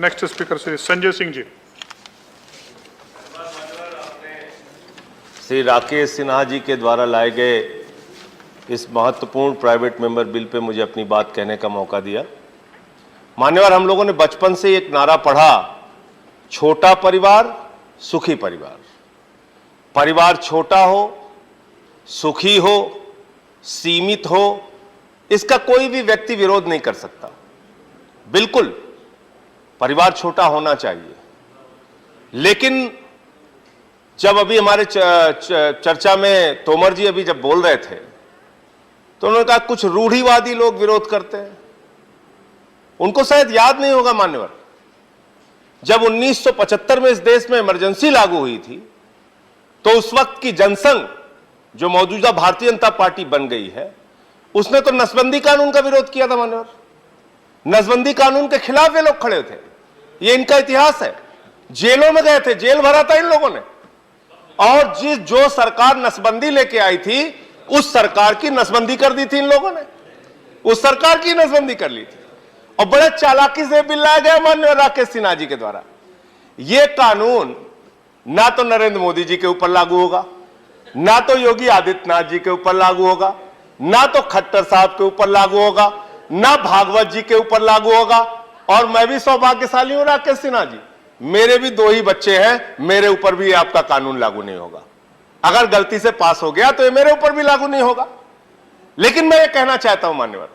Next speaker Shri Sanjay Singh ji. Shri Rakesh Sinha ji के द्वारा लाए गए इस महत्वपूर्ण प्राइवेट मेंबर बिल पे मुझे अपनी बात कहने का मौका दिया। मान्यवर, हम लोगों ने बचपन से एक नारा पढ़ा, छोटा परिवार सुखी परिवार। परिवार छोटा हो, सुखी हो, सीमित हो, इसका कोई भी व्यक्ति विरोध नहीं कर सकता। बिल्कुल परिवार छोटा होना चाहिए, लेकिन जब अभी हमारे चर्चा में तोमर जी अभी जब बोल रहे थे तो उन्होंने कहा कुछ रूढ़िवादी लोग विरोध करते हैं। उनको शायद याद नहीं होगा मान्यवर, जब 1975 में इस देश में इमरजेंसी लागू हुई थी तो उस वक्त की जनसंघ जो मौजूदा भारतीय जनता पार्टी बन गई है, उसने तो नसबंदी कानून का विरोध किया था मान्यवर। नसबंदी कानून के खिलाफ ये लोग खड़े थे, ये इनका इतिहास है। जेलों में गए थे, जेल भरा था इन लोगों ने। और जो सरकार नसबंदी लेके आई थी, उस सरकार की नसबंदी कर दी थी इन लोगों ने, उस सरकार की नसबंदी कर ली थी। और बड़े चालाकी से बिल लाया गया माननीय राकेश सिन्हा जी के द्वारा। यह कानून ना तो नरेंद्र मोदी जी के ऊपर लागू होगा, ना तो योगी आदित्यनाथ जी के ऊपर लागू होगा, ना तो खट्टर साहब के ऊपर लागू होगा, ना भागवत जी के ऊपर लागू होगा। और मैं भी सौभाग्यशाली हूं राकेश सिन्हा जी, मेरे भी 2 ही बच्चे हैं, मेरे ऊपर भी आपका कानून लागू नहीं होगा। अगर गलती से पास हो गया तो ये मेरे ऊपर भी लागू नहीं होगा। लेकिन मैं ये कहना चाहता हूं मान्यवर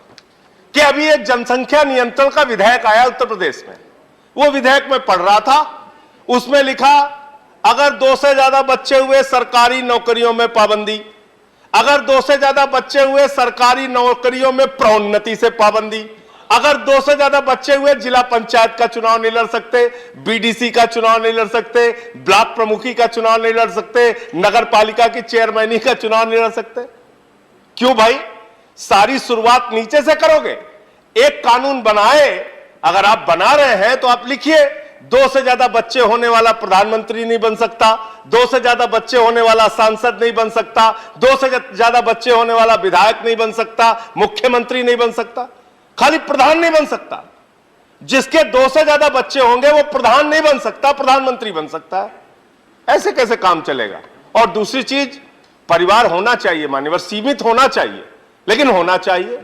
कि अभी एक जनसंख्या नियंत्रण का विधेयक आया उत्तर प्रदेश में। वो विधेयक में पढ़ रहा था, उसमें लिखा अगर 2 से ज्यादा बच्चे हुए सरकारी नौकरियों में पाबंदी, अगर 2 से ज्यादा बच्चे हुए सरकारी नौकरियों में प्रोन्नति से पाबंदी, अगर 2 से ज्यादा बच्चे हुए जिला पंचायत का चुनाव नहीं लड़ सकते, बीडीसी का चुनाव नहीं लड़ सकते, ब्लॉक प्रमुखी का चुनाव नहीं लड़ सकते, नगर पालिका की चेयरमैनी का चुनाव नहीं लड़ सकते। क्यों भाई, सारी शुरुआत नीचे से करोगे? एक कानून बनाए, अगर आप बना रहे हैं तो आप लिखिए 2 से ज्यादा बच्चे होने वाला प्रधानमंत्री नहीं बन सकता, 2 से ज्यादा बच्चे होने वाला सांसद नहीं बन सकता, 2 से ज्यादा बच्चे होने वाला विधायक नहीं बन सकता, मुख्यमंत्री नहीं बन सकता, खाली प्रधान नहीं बन सकता। जिसके 2 से ज्यादा बच्चे होंगे वो प्रधान नहीं बन सकता, प्रधानमंत्री बन सकता है। ऐसे कैसे काम चलेगा? और दूसरी चीज, परिवार होना चाहिए मान्यवर, सीमित होना चाहिए, लेकिन होना चाहिए।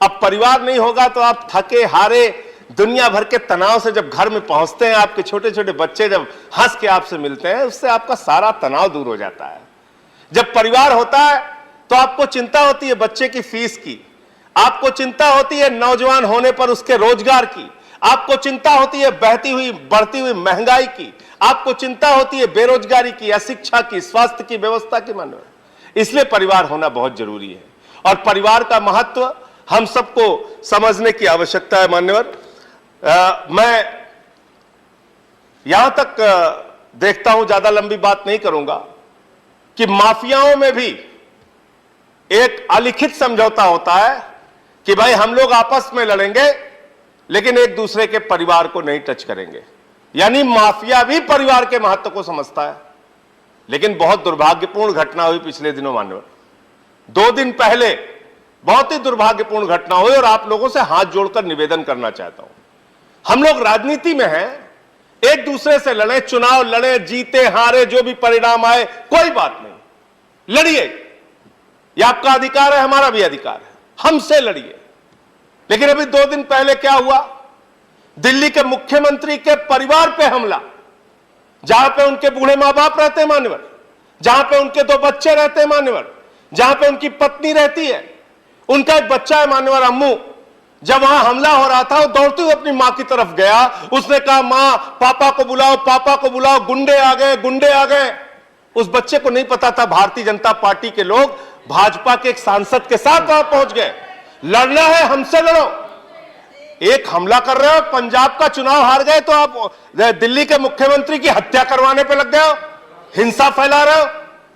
अब परिवार नहीं होगा तो आप थके हारे दुनिया भर के तनाव से जब घर में पहुंचते हैं, आपके छोटे छोटे बच्चे जब हंस के आपसे मिलते हैं, उससे आपका सारा तनाव दूर हो जाता है। जब परिवार होता है तो आपको चिंता होती है बच्चे की फीस की, आपको चिंता होती है नौजवान होने पर उसके रोजगार की, आपको चिंता होती है बहती हुई बढ़ती हुई महंगाई की, आपको चिंता होती है बेरोजगारी की या शिक्षा की, स्वास्थ्य की व्यवस्था की मान्यवर। इसलिए परिवार होना बहुत जरूरी है और परिवार का महत्व हम सबको समझने की आवश्यकता है मान्यवर। मैं यहां तक देखता हूं, ज्यादा लंबी बात नहीं करूंगा, कि माफियाओं में भी एक अलिखित समझौता होता है कि भाई हम लोग आपस में लड़ेंगे लेकिन एक दूसरे के परिवार को नहीं टच करेंगे। यानी माफिया भी परिवार के महत्व को समझता है। लेकिन बहुत दुर्भाग्यपूर्ण घटना हुई पिछले दिनों मान्यवर। 2 दिन पहले बहुत ही दुर्भाग्यपूर्ण घटना हुई और आप लोगों से हाथ जोड़कर निवेदन करना चाहता हूं, हम लोग राजनीति में हैं, एक दूसरे से लड़े, चुनाव लड़े, जीते हारे जो भी परिणाम आए कोई बात नहीं, लड़िए, यह आपका अधिकार है, हमारा भी अधिकार है, हमसे लड़िए। लेकिन अभी 2 दिन पहले क्या हुआ? दिल्ली के मुख्यमंत्री के परिवार पे हमला, जहां पे उनके बूढ़े मां बाप रहते हैं मान्यवर, जहां पे उनके 2 बच्चे रहते हैं मान्यवर, जहां पे उनकी पत्नी रहती है, उनका एक बच्चा है मान्यवर अम्मू। जब वहां हमला हो रहा था वो दौड़ते हुए अपनी मां की तरफ गया, उसने कहा मां पापा को बुलाओ, पापा को बुलाओ, गुंडे आ गए, गुंडे आ गए। उस बच्चे को नहीं पता था भारतीय जनता पार्टी के लोग भाजपा के एक सांसद के साथ वहां पहुंच गए। लड़ना है हमसे लड़ो। एक हमला कर रहे हो, पंजाब का चुनाव हार गए तो आप दिल्ली के मुख्यमंत्री की हत्या करवाने पे लग गए हो, हिंसा फैला रहे हो।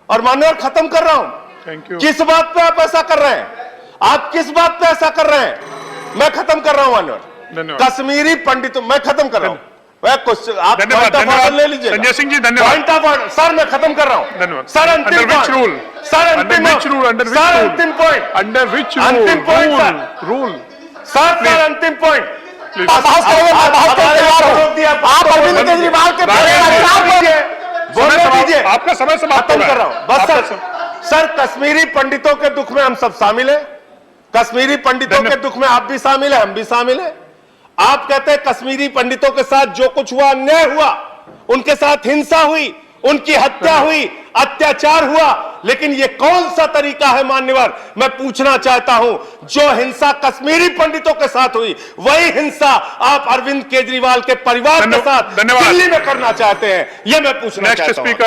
और मान्यवर खत्म कर रहा हूं, किस बात पे आप ऐसा कर रहे हैं? आप किस बात पे ऐसा कर रहे हैं? मैं खत्म कर रहा हूं मान्यवर। कश्मीरी पंडितों, मैं खत्म कर रहा हूं। आप पॉइंट ऑफ ऑर्डर ले लीजिए। संजय सिंह जी धन्यवाद। पॉइंट ऑफ ऑर्डर सर, मैं खत्म कर रहा हूं। धन्यवाद सर। अंतिम पॉइंट रूल, सर, अंतिम रूल, अंतिम पॉइंट, अंडर विच अंतिम पॉइंट रूल सर, अंतिम पॉइंट। प्लीज रोक दिया कीजिए। आपका समय समाप्त खत्म हो कर रहा हूं बस आपका सर। सर कश्मीरी पंडितों के दुख में हम सब शामिल हैं। कश्मीरी पंडितों के दुख में आप भी शामिल हैं, हम भी शामिल हैं। आप कहते हैं कश्मीरी पंडितों के साथ जो कुछ हुआ, अन्याय हुआ, उनके साथ हिंसा हुई, उनकी हत्या हुई, अत्याचार हुआ, लेकिन यह कौन सा तरीका है मान्यवर? मैं पूछना चाहता हूं, जो हिंसा कश्मीरी पंडितों के साथ हुई, वही हिंसा आप अरविंद केजरीवाल के परिवार के साथ धन्यवाद। दिल्ली में करना चाहते हैं, यह मैं पूछना चाहता हूं।